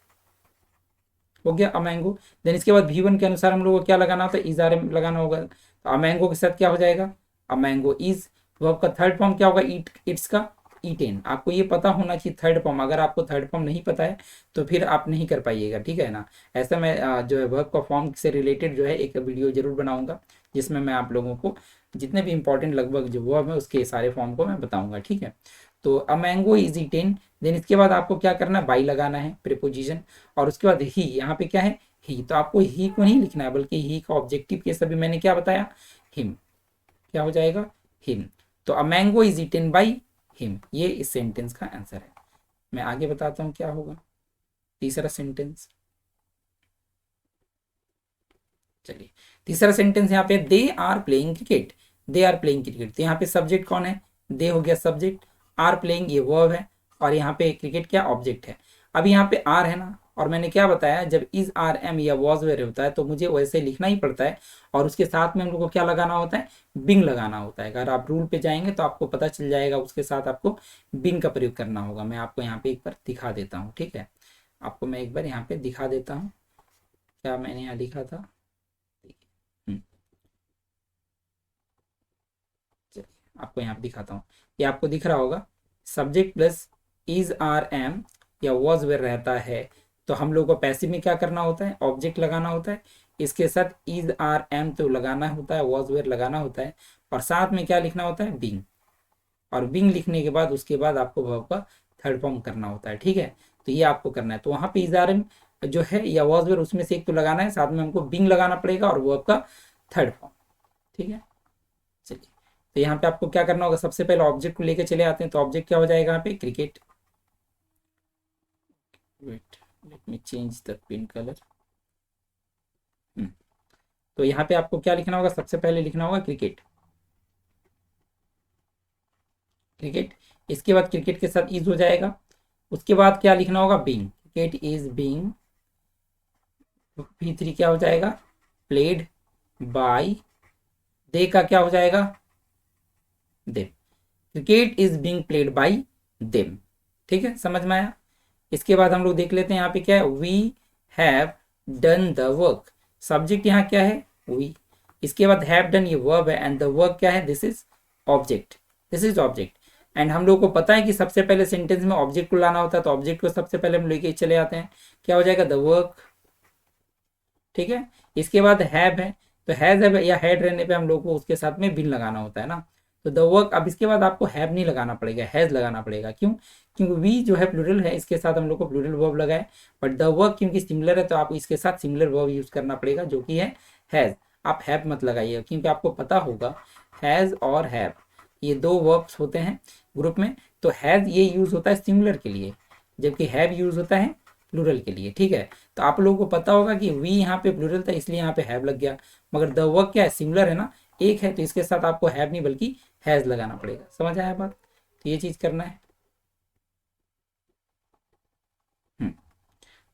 हो गया, अ मैंगो। देन इसके बाद V1 के अनुसार हम लोग को क्या लगाना होता है, इज आर एम लगाना होगा। तो अ मैंगो के साथ क्या हो जाएगा, अ मैंगो इज। वर्ब का थर्ड फॉर्म क्या होगा, ईट, इट्स का ईटेन। आपको ये पता होना चाहिए थर्ड फॉर्म, अगर आपको थर्ड फॉर्म नहीं पता है तो फिर आप नहीं कर पाइएगा, ठीक है ना। ऐसा मैं जो है वर्ब का फॉर्म से रिलेटेड जो है एक वीडियो जरूर बनाऊंगा, जिसमें मैं आप लोगों को जितने भी इंपॉर्टेंट लगभग जो वर्ब है उसके सारे फॉर्म को मैं बताऊंगा, ठीक है। तो a mango is eaten, then इसके बाद आपको क्या करना है, बाई लगाना है प्रीपोजिशन, और उसके बाद ही, यहाँ पे क्या है, ही। तो आपको ही को नहीं लिखना है, बल्कि ही का ऑब्जेक्टिव केस अभी मैंने क्या बताया, हिम, क्या हो जाएगा, हिम। तो a mango is eaten by him, ये इस सेंटेंस का आंसर है। मैं आगे बताता हूँ क्या होगा तीसरा सेंटेंस। चलिए तीसरा सेंटेंस यहाँ पे, they are playing cricket, they are playing cricket. तो यहाँ पे सब्जेक्ट कौन है, दे हो गया सब्जेक्ट, आर प्लेइंग ये वर्ब है, और यहाँ पे क्रिकेट क्या ऑब्जेक्ट है। अब यहाँ पे आर है ना, और मैंने क्या बताया, जब इज आर एम या वॉज वेयर होता है तो मुझे वैसे लिखना ही पड़ता है, और उसके साथ में हम लोग को क्या लगाना होता है, बिंग लगाना होता है। अगर आप रूल पे जाएंगे तो आपको पता चल जाएगा, उसके साथ आपको बिंग का प्रयोग करना होगा। मैं आपको यहाँ पे एक बार दिखा देता हूँ, ठीक है, आपको मैं एक बार यहाँ पे दिखा देता हूँ क्या मैंने यहाँ लिखा था। हम्म, चलिए आपको यहाँ पे दिखाता हूँ, ये आपको दिख रहा होगा, subject plus is are am या वॉज वेयर रहता है, तो हम लोग को पैसिव में क्या करना होता है, ऑब्जेक्ट लगाना होता है, इसके साथ इज आर एम तो लगाना होता है, वॉज वेयर लगाना होता है, और साथ में क्या लिखना होता है, बिंग। और बिंग लिखने के बाद उसके बाद आपको वर्ब का थर्ड फॉर्म करना होता है, ठीक है। तो ये आपको करना है, तो वहाँ पे इज आर एम जो है या वॉज वेयर उसमें से एक तो लगाना है, साथ में हमको बिंग लगाना पड़ेगा और वर्ब का थर्ड फॉर्म, ठीक है। चलिए तो यहाँ पे आपको क्या करना होगा, सबसे पहले ऑब्जेक्ट को लेके चले आते हैं। तो ऑब्जेक्ट क्या हो जाएगा यहाँ पे, cricket. Wait, let me change the pen colour. तो यहाँ पे आपको क्या लिखना होगा, सबसे पहले लिखना होगा क्रिकेट, क्रिकेट। इसके बाद क्रिकेट के साथ इज हो जाएगा। उसके बाद क्या लिखना होगा, being, cricket is being. V3 क्या हो जाएगा, प्लेड बाय, दे का क्या हो जाएगा, them, cricket is being played by them, ठीक है, समझ में आया। इसके बाद हम लोग देख लेते हैं यहाँ पे क्या है, we have done the work. Subject यहाँ क्या है, वी। इसके बाद हैव डन ये वर्ब है, एंड द वर्क क्या है, this is object, this is object. And हम लोग को पता है कि सबसे पहले सेंटेंस में ऑब्जेक्ट को लाना होता है, तो ऑब्जेक्ट को सबसे पहले हम लेके चले आते हैं, क्या हो जाएगा, द वर्क, ठीक है। इसके बाद हैव है, तो हैज है या हैड रहने पे हम लोग को उसके साथ में बिन लगाना होता है ना। तो द वर्क, अब इसके बाद आपको हैव नहीं लगाना पड़ेगा, हैज लगाना पड़ेगा। क्यों, क्योंकि वी जो है प्लूरल है, इसके साथ हम लोग को प्लूरल वर्ब लगाए, बट द वर्क क्योंकि सिमिलर है तो आप इसके साथ सिमिलर वर्ब यूज करना पड़ेगा, जो कि है हैज। आप हैव मत लगाइए, क्योंकि आपको पता होगा हैज और हैव ये दो वर्ब्स होते हैं ग्रुप में। तो हैज ये यूज होता है सिमिलर के लिए, जबकि हैव यूज होता है प्लूरल के लिए, ठीक है। तो आप लोगों को पता होगा कि वी यहाँ पे प्लूरल था इसलिए यहाँ पे हैव लग गया, मगर द वर्क क्या है, सिमिलर है ना, एक है, तो इसके साथ आपको हैव नहीं बल्कि हैज लगाना पड़ेगा। समझ आया बात, तो ये चीज करना है।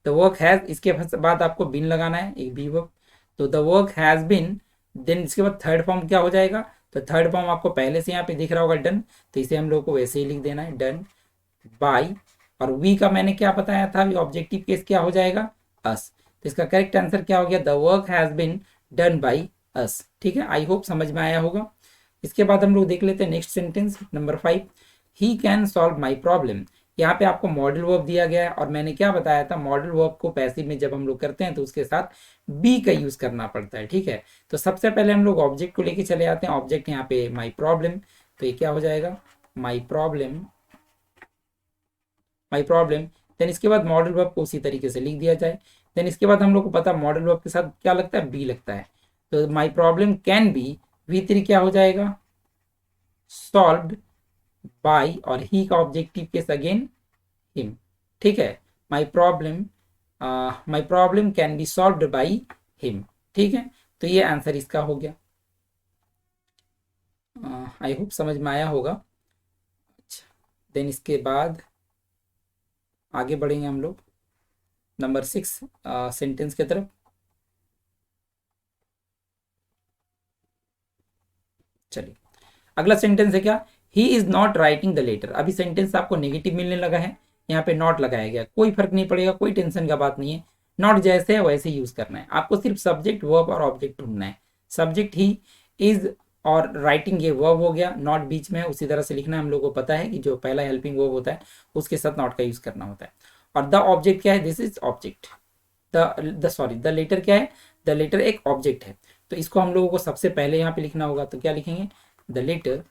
द वर्क हैज, इसके बाद आपको बिन लगाना है, एक बी वर्क। तो the work has been, then इसके बाद थर्ड फॉर्म क्या हो जाएगा, तो थर्ड फॉर्म आपको पहले से यहाँ पे दिख रहा होगा, डन। तो इसे हम लोग को वैसे ही लिख देना है, डन बाय। और वी का मैंने क्या बताया था, ऑब्जेक्टिव केस क्या हो जाएगा, अस। तो इसका करेक्ट आंसर क्या हो गया, the work has been done by us, ठीक है। आई होप समझ में आया होगा। इसके बाद हम लोग देख लेते हैं next sentence number 5, he can solve my problem. यहाँ पे आपको मॉडल वर्ब दिया गया है, और मैंने क्या बताया था, मॉडल वर्ब को पैसिव में जब हम लोग करते हैं तो उसके साथ बी का यूज करना पड़ता है, ठीक है। तो सबसे पहले हम लोग ऑब्जेक्ट को लेके चले आते हैं, ऑब्जेक्ट यहाँ पे माई प्रॉब्लम। तो ये क्या हो जाएगा, my problem my problem. Then इसके बाद मॉडल वर्ब को उसी तरीके से लिख दिया जाए। देन इसके बाद हम लोग को पता मॉडल वर्ब के साथ क्या लगता है, बी लगता है। तो my problem can be, V3 क्या हो जाएगा, सॉल्व्ड बाय, और ही का ऑब्जेक्टिव केस अगेन हिम। ठीक है, my problem can be solved bye him. ठीक है, तो ये आंसर इसका हो गया। आई होप समझ में आया होगा। अच्छा, देन इसके बाद आगे बढ़ेंगे हम लोग नंबर 6 सेंटेंस की तरफ। चलिए, अगला सेंटेंस है क्या, he is not writing the letter. अभी सेंटेंस आपको नेगेटिव मिलने लगा है, यहाँ पे नॉट लगाया गया, कोई फर्क नहीं पड़ेगा, कोई टेंशन का बात नहीं है। नॉट जैसे है वैसे यूज करना है आपको, सिर्फ सब्जेक्ट वर्ब और ऑब्जेक्ट ढूंढना है। सब्जेक्ट ही इज और राइटिंग ये वर्ब हो गया, नॉट बीच में है, उसी तरह से लिखना है। हम लोग को पता है कि जो पहला हेल्पिंग वर्ब होता है उसके साथ नॉट का यूज करना होता है। और द ऑब्जेक्ट क्या है, this is object. The letter क्या है, द लेटर एक ऑब्जेक्ट है। तो इसको हम लोगों को सबसे पहले यहाँ पे लिखना होगा, तो क्या लिखेंगे, द लेटर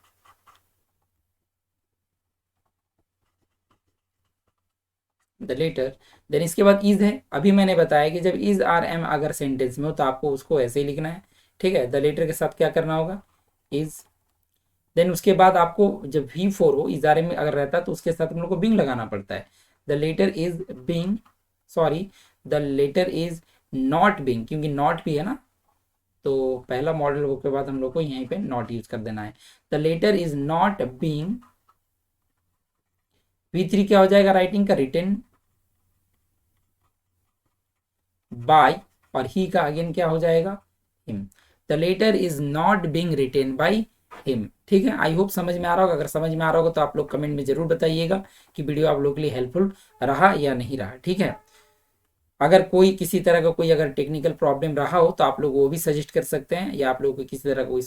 देन इसके बाद इज है। अभी मैंने बताया कि जब इज आर एम अगर सेंटेंस में हो तो आपको उसको ऐसे ही लिखना है। ठीक है, द लेटर के साथ क्या करना होगा, इज। देन उसके बाद आपको जब V4 हो, इज आर एम में अगर रहता है तो उसके साथ हम लोग को बिंग लगाना पड़ता है। The letter is being, sorry, the letter is not being, क्योंकि नॉट भी है ना, तो पहला मॉडल वर्ब के बाद हम लोग को यहीं पे नॉट यूज कर देना है। The letter is not being, V3 क्या हो जाएगा, राइटिंग का, रिटन बाय, और ही का अगेन क्या हो जाएगा, him. The letter is not being written by him. ठीक है, आई होप समझ में आ रहा होगा। अगर समझ में आ रहा होगा तो आप लोग कमेंट में जरूर बताइएगा कि वीडियो आप लोग के लिए हेल्पफुल रहा या नहीं रहा। ठीक है, अगर कोई किसी तरह का कोई अगर टेक्निकल प्रॉब्लम रहा हो तो आप लोग वो भी सजेस्ट कर सकते हैं, या आप लोगों को किसी तरह कोई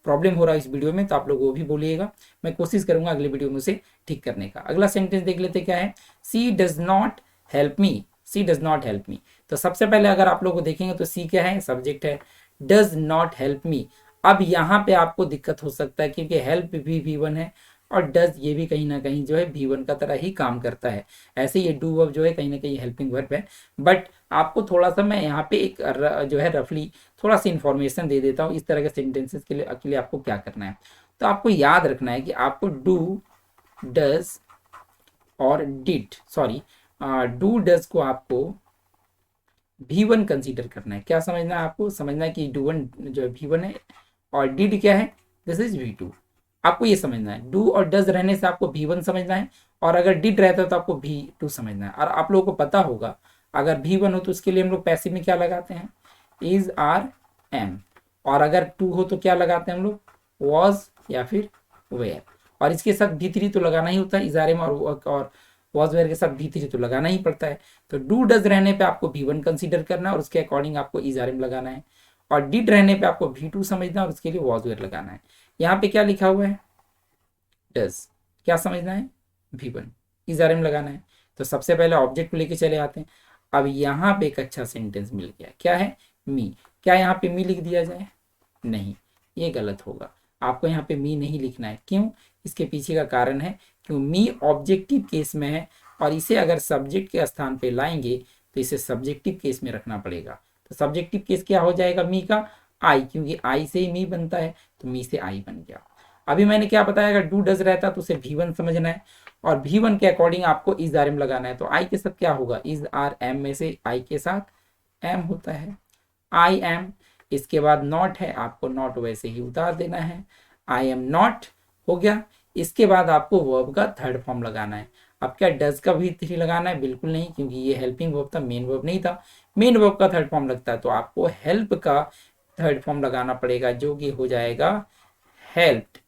प्रॉब्लम हो रहा है इस वीडियो में तो आप लोग वो भी बोलिएगा, मैं कोशिश करूंगा अगले वीडियो में उसे ठीक करने का। अगला सेंटेंस देख लेते क्या है, she does not help me, she does not help me. तो सबसे पहले अगर आप लोग को देखेंगे तो सी क्या है, सब्जेक्ट है, डज नॉट हेल्प मी। अब यहाँ पे आपको दिक्कत हो सकता है क्योंकि हेल्प भी V1 है और डज ये भी कहीं ना कहीं जो है V1 का तरह ही काम करता है। ऐसे ये डू वर्ब जो है कहीं ना कहीं हेल्पिंग वर्ब है। बट आपको थोड़ा सा मैं यहाँ पे एक जो है रफली थोड़ा सा इंफॉर्मेशन दे देता हूँ इस तरह के सेंटेंसेस के लिए आपको क्या करना है। तो आपको याद रखना है कि आपको डू, डज और डिड, सॉरी, डू डज को आपको V1 कंसीडर करना है। क्या समझना है आपको, समझना है कि डू वन जो है V1 है और डिड क्या है, दिस इज V2। आपको ये समझना है, डू और डज रहने से आपको V1 समझना है, और अगर डिड रहता है तो आपको V2 समझना है। और आप लोगों को पता होगा अगर V1 हो तो उसके लिए हम लोग पैसिव में क्या लगाते हैं, इज आर एम, और अगर टू हो तो क्या लगाते हैं हम लोग, वॉज या फिर वेयर। और इसके साथ V3 तो लगाना ही होता है, इज आर एम और वॉज वेयर के साथ V3 तो लगाना ही पड़ता है। तो डू डज रहने पे आपको V1 कंसीडर करना है और उसके अकॉर्डिंग आपको इज आर एम लगाना है, और डिड रहने पे आपको V2 समझना है और उसके लिए वॉज वेयर लगाना है। यहाँ पे क्या लिखा हुआ है, डज, क्या समझना है, V1, इज आर एम लगाना है। तो सबसे पहले ऑब्जेक्ट को लेके चले आते हैं। अब यहाँ पे एक अच्छा सेंटेंस मिल गया, क्या है, मी। क्या यहाँ पे मी लिख दिया जाए, नहीं, ये गलत होगा। आपको यहाँ पे मी नहीं लिखना है, क्यों, इसके पीछे का कारण है क्यों मी ऑब्जेक्टिव केस में है, और इसे अगर सब्जेक्ट के स्थान पे लाएंगे तो इसे सब्जेक्टिव केस में रखना पड़ेगा। तो सब्जेक्टिव केस क्या हो जाएगा मी का, आई, क्योंकि आई से ही मी बनता है, तो मी से आई बन गया। अभी मैंने क्या बताया, अगर डू डज रहता तो उसे V1 समझना है, और V1 के अकॉर्डिंग आपको इज आर एम लगाना है। तो आई के साथ क्या होगा, इज आर एम में से आई के साथ एम होता है, आई एम। इसके बाद नॉट है, आपको नॉट वैसे ही उतार देना है, आई एम नॉट हो गया। इसके बाद आपको वर्ब का थर्ड फॉर्म लगाना है। अब क्या डज का V3 लगाना है, बिल्कुल नहीं, क्योंकि ये हेल्पिंग वर्ब था, मेन वर्ब नहीं था। मेन वर्ब का थर्ड फॉर्म लगता है तो आपको हेल्प का थर्ड फॉर्म लगाना पड़ेगा, जो कि हो जाएगा हेल्प्ड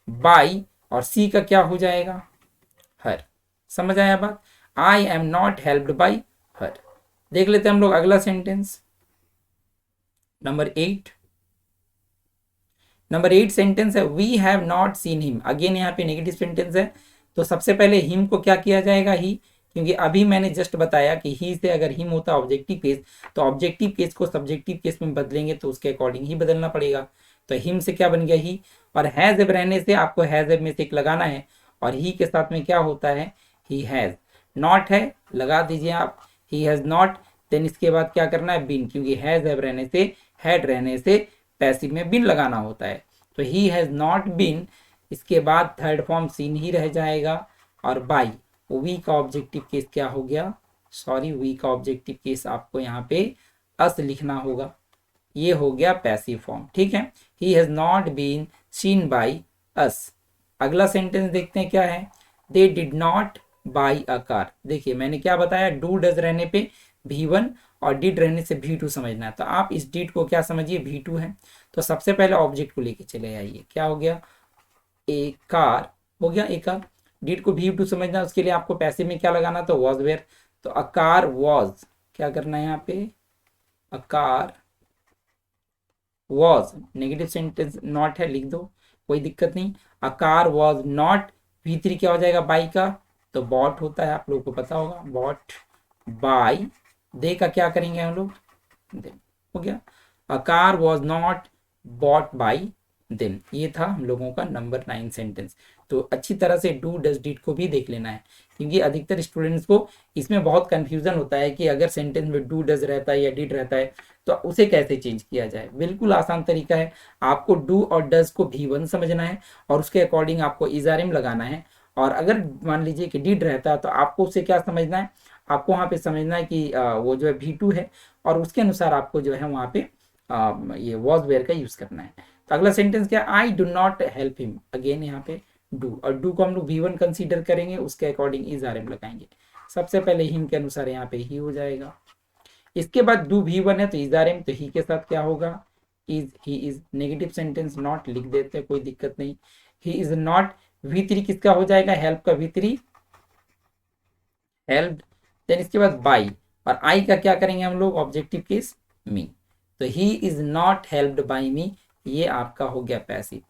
बाय, और सी का क्या हो जाएगा, हर। समझ आया बात, I am not helped by her. देख लेते हैं हम लोग अगला सेंटेंस, नंबर 8। नंबर 8 सेंटेंस है, we have not seen him. Again यहाँ पे नेगेटिव सेंटेंस है, तो सबसे पहले हिम को क्या किया जाएगा, ही, क्योंकि अभी मैंने जस्ट बताया कि ही से अगर हिम होता ऑब्जेक्टिव केस, तो ऑब्जेक्टिव केस को सब्जेक्टिव केस में बदलेंगे तो उसके अकॉर्डिंग ही बदलना पड़ेगा। तो हिम से क्या बन गया, ही, और हैज रहने से आपको हैज में से एक लगाना है, और ही के साथ में क्या होता है, ही हैज। नॉट है लगा दीजिए आप, ही हैज़ नॉट, देन इसके बाद क्या करना है, बीन, क्योंकि हैज़ हैव रहने से, हैड रहने से पैसिव में बीन लगाना होता है। तो ही हैज़ नॉट बीन, इसके बाद थर्ड फॉर्म सीन ही रह जाएगा, और बाई, वी का ऑब्जेक्टिव केस क्या हो गया, सॉरी वी का ऑब्जेक्टिव केस आपको यहाँ पे अस लिखना होगा, ये हो गया पैसिव फॉर्म। ठीक है, he has not been seen by us. अगला सेंटेंस देखते हैं क्या है, they did not buy a car. देखिए मैंने क्या बताया, डू डज रहने पे V1 और डिड रहने से V2 समझना है, तो आप इस डिड को क्या समझिए, V2 है। तो सबसे पहले ऑब्जेक्ट को लेके चले आइए, क्या हो गया, ए कार हो गया, ए कार। डिड को V2 समझना है, उसके लिए आपको पैसे में क्या लगाना, तो वॉज वेयर, तो अ कार वॉज, क्या करना है यहाँ पे, a car was, negative sentence not है लिख दो, कोई दिक्कत नहीं। A car was not, V3 क्या हो जाएगा, बाई का, तो बॉट होता है, आप लोगों को पता होगा, बॉट बाई, दे का क्या करेंगे हम लोग, दे, हो गया। A car was not bought by them, ये था हम लोगों का नंबर 9 सेंटेंस। तो अच्छी तरह से डू डज डिड को भी देख लेना है, क्योंकि अधिकतर स्टूडेंट्स को इसमें बहुत कंफ्यूजन होता है कि अगर सेंटेंस में डू डज रहता है या डिड रहता है तो उसे कैसे चेंज किया जाए। बिल्कुल आसान तरीका है, आपको डू और डज को V1 समझना है और उसके अकॉर्डिंग आपको इजारिम लगाना है। और अगर मान लीजिए कि डिड रहता है तो आपको उसे क्या समझना है, आपको वहाँ पे समझना है कि वो जो है V2 है, और उसके अनुसार आपको जो है वहाँ पे ये वॉज वेयर का यूज करना है। तो अगला सेंटेंस क्या, I do not help him, again यहाँ पे डू, और डू को हम लोग V1 कंसीडर करेंगे, उसके अकॉर्डिंग इज आर एम लगाएंगे। सबसे पहले हिम के अनुसार यहाँ पे ही हो जाएगा, इसके बाद डू V1 है तो इज आर एम, तो ही के साथ क्या होगा, is, he is, negative sentence not लिख देते हैं, कोई दिक्कत नहीं। ही इज नॉट, V3 किसका हो जाएगा, हेल्प का V3 हेल्प, देन इसके बाद बाई, और आई का क्या करेंगे हम लोग, ऑब्जेक्टिव केस मी, तो he is not helped by me, ये आपका हो गया पैसिव।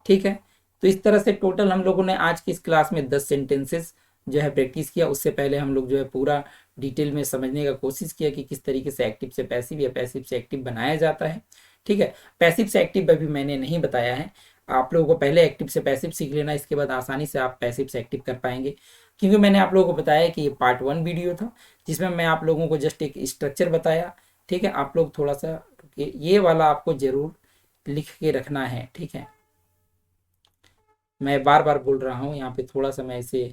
ठीक है, तो इस तरह से टोटल हम लोगों ने आज की इस क्लास में 10 सेंटेंसेस जो है प्रैक्टिस किया। उससे पहले हम लोग जो है पूरा डिटेल में समझने का कोशिश किया कि किस तरीके से एक्टिव से पैसिव या पैसिव से एक्टिव बनाया जाता है। ठीक है, पैसिव से एक्टिव अभी मैंने नहीं बताया है, आप लोगों को पहले एक्टिव से पैसिव सीख लेना, इसके बाद आसानी से आप पैसिव से एक्टिव कर पाएंगे। क्योंकि मैंने आप लोगों को बताया कि ये पार्ट 1 वीडियो था जिसमें मैं आप लोगों को जस्ट एक स्ट्रक्चर बताया। ठीक है, आप लोग थोड़ा सा ये वाला आपको जरूर लिख के रखना है। ठीक है, मैं बार बार बोल रहा हूँ यहाँ पे, थोड़ा सा मैं इसे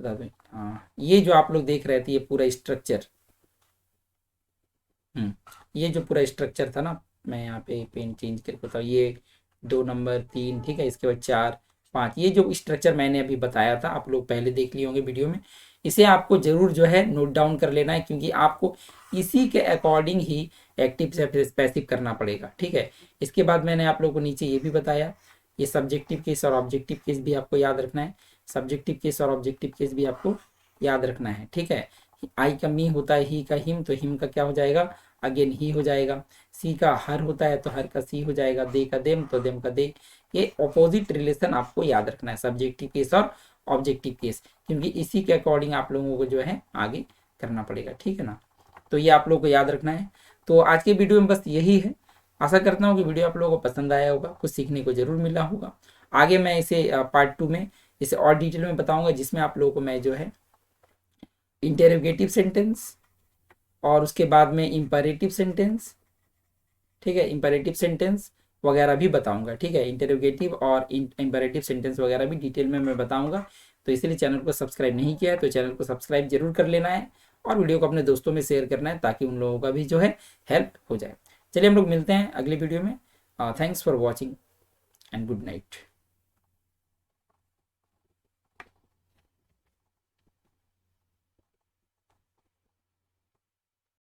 बता दूँ। हाँ, ये जो आप लोग देख रहे थे ये पूरा स्ट्रक्चर, ये जो पूरा स्ट्रक्चर था ना, मैं यहाँ पे पेन चेंज करके बताऊँ, ये 2 नंबर 3, ठीक है, इसके बाद 4 5, ये जो स्ट्रक्चर मैंने अभी बताया था आप लोग पहले देख लिए होंगे वीडियो में, इसे आपको जरूर जो है नोट डाउन कर लेना है, क्योंकि आपको इसी के अकॉर्डिंग ही एक्टिव से पैसिव करना पड़ेगा। ठीक है, इसके बाद मैंने आप लोगों को नीचे ये भी बताया, ये सब्जेक्टिव केस और ऑब्जेक्टिव केस भी आपको याद रखना है, सब्जेक्टिव केस और ऑब्जेक्टिव केस भी आपको याद रखना है। ठीक है, आई का मी होता है, ही का हिम, तो हिम का क्या हो जाएगा, अगेन ही हो जाएगा। सी का हर होता है तो हर का सी हो जाएगा। दे का देम, तो देम का दे। ये ऑपोजिट रिलेशन आपको याद रखना है, सब्जेक्टिव केस और ऑब्जेक्टिव केस, क्योंकि इसी के अकॉर्डिंग आप लोगों को जो है आगे करना पड़ेगा। ठीक है ना, तो ये आप लोगों को याद रखना है। तो आज के वीडियो में बस यही है, आशा करता हूँ कि वीडियो आप लोगों को पसंद आया होगा, कुछ सीखने को जरूर मिला होगा। आगे मैं इसे पार्ट 2 में इसे और डिटेल में बताऊंगा, जिसमें आप लोगों को मैं जो है इंटेरोगेटिव सेंटेंस और उसके बाद में इंपरेटिव सेंटेंस, ठीक है, इंपरेटिव सेंटेंस वगैरह भी बताऊंगा। ठीक है, इंटेरोगेटिव और इंपरेटिव सेंटेंस वगैरह भी डिटेल में मैं बताऊंगा। तो इसलिए चैनल को सब्सक्राइब नहीं किया है तो चैनल को सब्सक्राइब जरूर कर लेना है, और वीडियो को अपने दोस्तों में शेयर करना है ताकि उन लोगों का भी जो है हेल्प हो जाए। चलिए हम लोग मिलते हैं अगली वीडियो में। Thanks for watching and good night.